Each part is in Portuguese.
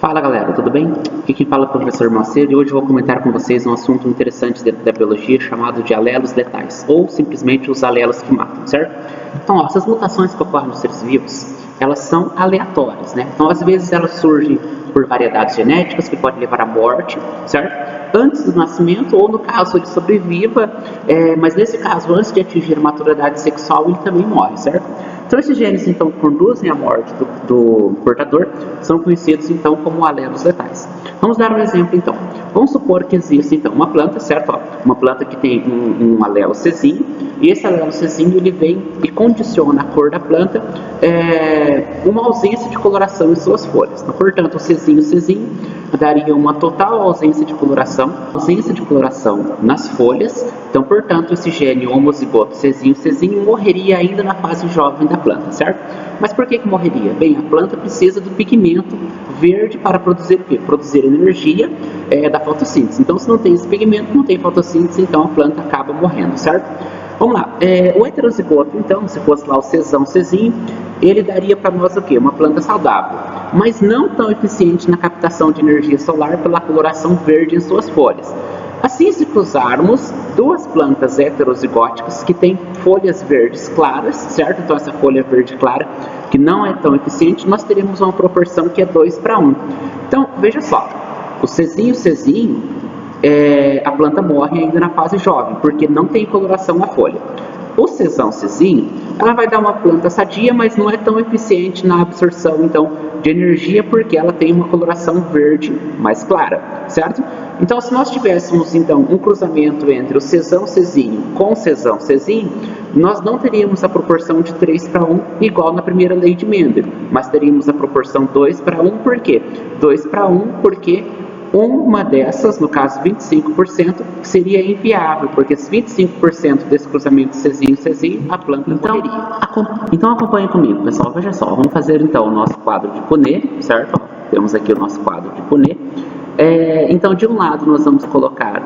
Fala galera, tudo bem? Aqui quem fala é o professor Macedo e hoje eu vou comentar com vocês um assunto interessante dentro da biologia chamado de alelos letais, ou simplesmente os alelos que matam, certo? Então, ó, essas mutações que ocorrem nos seres vivos, elas são aleatórias, né? Então, às vezes elas surgem por variedades genéticas que podem levar à morte, certo? Antes do nascimento, ou no caso ele sobreviva, mas nesse caso, antes de atingir a maturidade sexual, ele também morre, certo? Então, esses genes, então, que conduzem à morte do portador são conhecidos, então, como alelos letais. Vamos dar um exemplo, então. Vamos supor que existe, então, uma planta, certo? Ó, uma planta que tem um alelo Czinho, e esse alelo Czinho, ele vem e condiciona a cor da planta, uma ausência de coloração em suas folhas. Então, portanto, o Czinho daria uma total ausência de coloração nas folhas. Então, portanto, esse gene homozigoto Czinho morreria ainda na fase jovem da planta, certo? Mas por que morreria? Bem, a planta precisa do pigmento verde para produzir o quê? Produzir energia da fotossíntese. Então, se não tem esse pigmento, não tem fotossíntese, então a planta acaba morrendo, certo? Vamos lá, o heterozigoto, então, se fosse lá o Czinho, ele daria para nós o quê? Uma planta saudável, mas não tão eficiente na captação de energia solar pela coloração verde em suas folhas. Assim, se cruzarmos duas plantas heterozigóticas que têm folhas verdes claras, certo? Então, essa folha verde clara, que não é tão eficiente, nós teremos uma proporção que é 2:1. Então, veja só, o Czinho, a planta morre ainda na fase jovem, porque não tem coloração na folha. O Czinho, ela vai dar uma planta sadia, mas não é tão eficiente na absorção, então, de energia, porque ela tem uma coloração verde mais clara, certo? Então, se nós tivéssemos, então, um cruzamento entre o Czinho com o Czinho, nós não teríamos a proporção de 3:1 igual na primeira lei de Mendel, mas teríamos a proporção 2:1, por quê? 2:1 porque uma dessas, no caso 25%, seria inviável, porque se 25% desse cruzamento Czinho, a planta morreria. Então acompanhe comigo, pessoal, veja só, vamos fazer então o nosso quadro de Punnett, certo? Temos aqui o nosso quadro de Punnett. Então, de um lado nós vamos colocar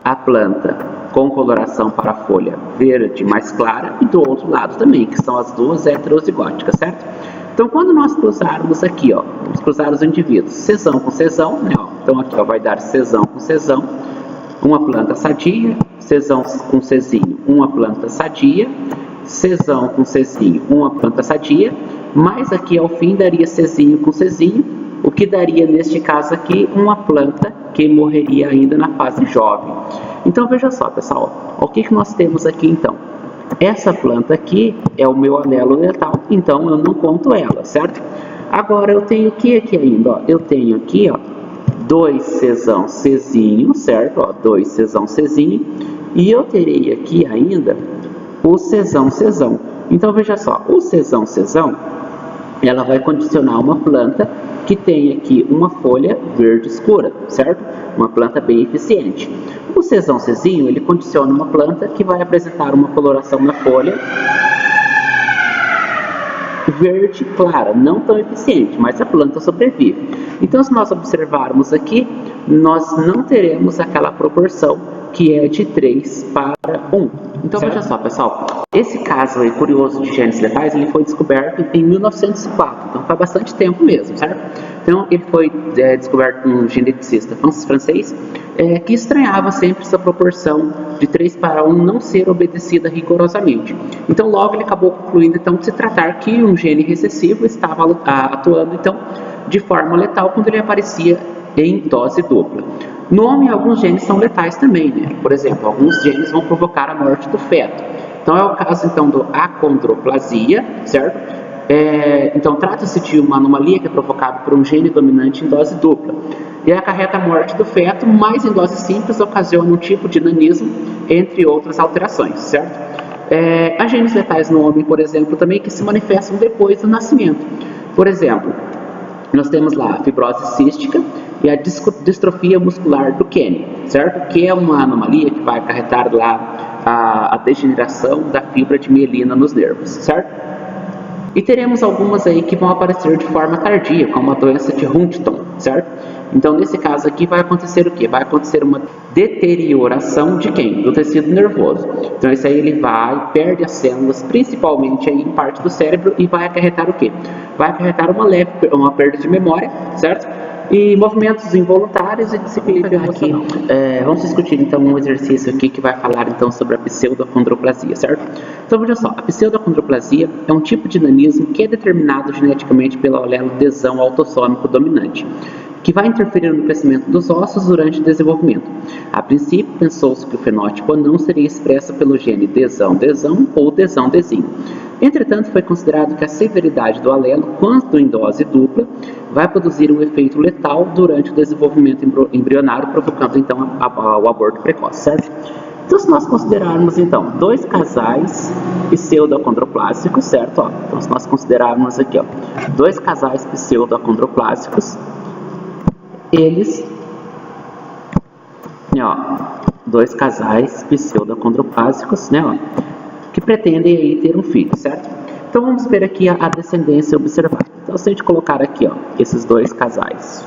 a planta com coloração para a folha verde mais clara, e do outro lado também, que são as duas heterozigóticas, certo? Então, quando nós cruzarmos aqui, ó, vamos cruzar os indivíduos, Czão com Czão, né, ó, então aqui ó, vai dar Czão com Czão, uma planta sadia, Czão com Czinho, uma planta sadia, Czão com Czinho, uma planta sadia, mas aqui ao fim daria Czinho com Czinho, o que daria neste caso aqui uma planta que morreria ainda na fase jovem. Então veja só, pessoal, o que nós temos aqui então? Essa planta aqui é o meu alelo letal, então eu não conto ela, certo? Agora eu tenho o que aqui ainda? Ó? Eu tenho aqui, ó, 2 Czinho, certo? Ó, 2 Czinho, e eu terei aqui ainda o Czão. Então veja só, o Czão, ela vai condicionar uma planta que tem aqui uma folha verde escura, certo? Uma planta bem eficiente. O Czinho, ele condiciona uma planta que vai apresentar uma coloração na folha verde clara, não tão eficiente, mas a planta sobrevive. Então, se nós observarmos aqui, nós não teremos aquela proporção que é de 3:1. Então, certo? Veja só, pessoal, esse caso aí, curioso de genes letais, ele foi descoberto em 1904, então faz bastante tempo mesmo, certo? Então, ele foi descoberto por um geneticista francês que estranhava sempre essa proporção de 3:1 não ser obedecida rigorosamente. Então, logo ele acabou concluindo então, de se tratar que um gene recessivo estava atuando então, de forma letal quando ele aparecia em dose dupla. No homem, alguns genes são letais também, né? Por exemplo, alguns genes vão provocar a morte do feto. Então, é o caso então do acondroplasia, certo? Então, trata-se de uma anomalia que é provocada por um gene dominante em dose dupla. E acarreta a morte do feto, mas em dose simples ocasiona um tipo de nanismo, entre outras alterações, certo? Há genes letais no homem, por exemplo, também que se manifestam depois do nascimento. Por exemplo, nós temos lá a fibrose cística e a distrofia muscular do Kenny, certo? Que é uma anomalia que vai acarretar lá a degeneração da fibra de mielina nos nervos, certo? E teremos algumas aí que vão aparecer de forma tardia, como a doença de Huntington, certo? Então, nesse caso aqui, vai acontecer o quê? Vai acontecer uma deterioração de quem? Do tecido nervoso. Então, esse aí ele perde as células, principalmente aí em parte do cérebro, e vai acarretar o quê? Vai acarretar uma perda de memória, certo? E movimentos involuntários e desequilíbrio emocional. Vamos discutir então um exercício aqui que vai falar então sobre a pseudoacondroplasia, certo? Então veja só, a pseudoacondroplasia é um tipo de nanismo que é determinado geneticamente pelo alelo desão autossômico dominante, que vai interferir no crescimento dos ossos durante o desenvolvimento. A princípio, pensou-se que o fenótipo não seria expresso pelo gene desão-desão ou desão-desinho. Entretanto, foi considerado que a severidade do alelo, quando em dose dupla, vai produzir um efeito letal durante o desenvolvimento embrionário, provocando então o aborto precoce, certo? Então, se nós considerarmos então dois casais pseudoacondroplásicos, certo? Então, se nós considerarmos aqui, dois casais pseudoacondroplásicos, eles, dois casais pseudoacondroplásicos, que pretendem aí ter um filho, certo? Então vamos ver aqui a descendência observada. Então se a gente colocar aqui, esses dois casais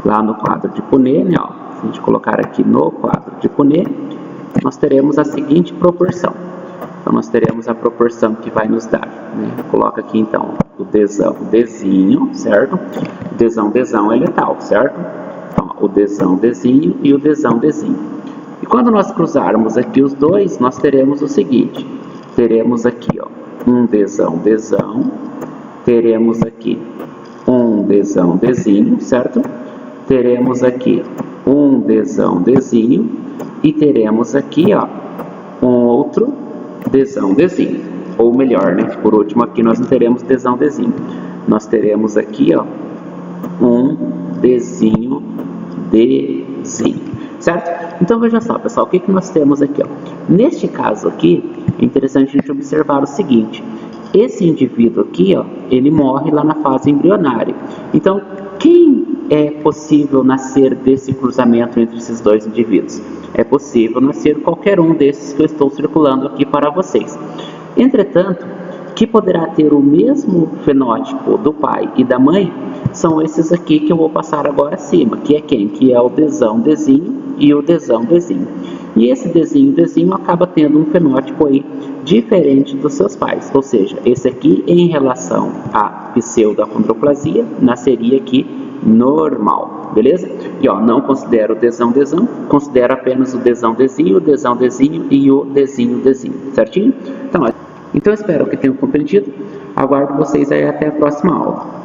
lá no quadro de Punnett, se a gente colocar aqui no quadro de Punnett, nós teremos a seguinte proporção. Então nós teremos a proporção que vai nos dar, Coloca aqui então o desão-desinho, certo? O desão-desão é letal, certo? Então, o desão-desinho e o desão-desinho. E quando nós cruzarmos aqui os dois, nós teremos o seguinte. Teremos aqui, um desão-desão. Teremos aqui um desão-desinho, certo? Teremos aqui um desão-desinho. E teremos aqui, um outro desão-desinho. Ou melhor, por último aqui nós não teremos desão-desinho. Nós teremos aqui, um desinho, certo? Então veja só, pessoal, o que nós temos aqui, Neste caso aqui, é interessante a gente observar o seguinte. Esse indivíduo aqui, ele morre lá na fase embrionária. Então, quem é possível nascer desse cruzamento entre esses dois indivíduos? É possível nascer qualquer um desses que eu estou circulando aqui para vocês. Entretanto, que poderá ter o mesmo fenótipo do pai e da mãe, são esses aqui que eu vou passar agora acima, que é quem? Que é o desão-desinho e o desão-desinho. E esse desinho acaba tendo um fenótipo aí diferente dos seus pais, ou seja, esse aqui em relação à pseudoacondroplasia nasceria aqui normal, beleza? E não considero o desão-desão, considero apenas o desão-desinho e o desinho-desinho, certinho? Então espero que tenham compreendido, aguardo vocês aí até a próxima aula.